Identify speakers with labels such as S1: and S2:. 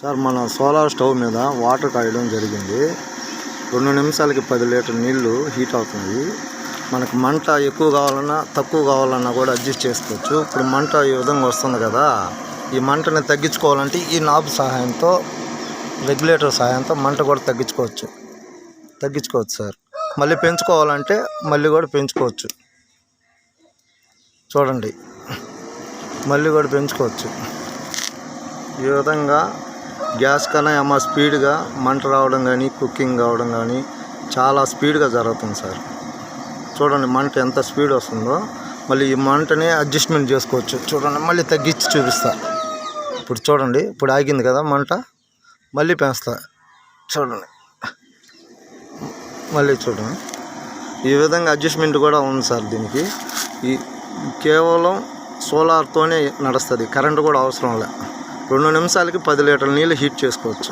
S1: Sir మన solar stove మీద water కాయడం జరిగింది. 2 నిమిషాలకి 10 లీటర్ నీళ్లు హీట్ అవుతుంది. మనకు మంట ఎక్కువ కావాలన్నా తక్కువ కావాలన్నా కూడా అడ్జస్ట్ చేసుకోవచ్చు. ఇప్పుడు మంట ఈ విధంగా వస్తుంది కదా, ఈ మంటని తగ్గించుకోవాలంటే ఈ నాబ్ సహాయంతో, రెగ్యులేటర్ సహాయంతో మంట కూడా తగ్గించుకోవచ్చు సార్. మళ్ళీ పెంచుకోవాలంటే మళ్ళీ కూడా పెంచుకోవచ్చు. చూడండి, మళ్ళీ కూడా పెంచుకోవచ్చు. ఈ విధంగా గ్యాస్ కన్నా ఏమో స్పీడ్గా మంట రావడం కానీ, కుకింగ్ కావడం కానీ చాలా స్పీడ్గా జరుగుతుంది సార్. చూడండి మంట ఎంత స్పీడ్ వస్తుందో. మళ్ళీ ఈ మంటని అడ్జస్ట్మెంట్ చేసుకోవచ్చు. చూడండి, మళ్ళీ తగ్గించి చూపిస్తా. ఇప్పుడు చూడండి, ఇప్పుడు ఆగింది కదా మంట, మళ్ళీ పెంచుతా. చూడండి, మళ్ళీ చూడండి. ఈ విధంగా అడ్జస్ట్మెంట్ కూడా ఉంది సార్ దీనికి. ఈ కేవలం సోలార్తోనే నడుస్తుంది, కరెంటు కూడా అవసరం లే. 2 నిమిషాలకి 10 లీటర్ల నీళ్ళు హీట్ చేసుకోవచ్చు.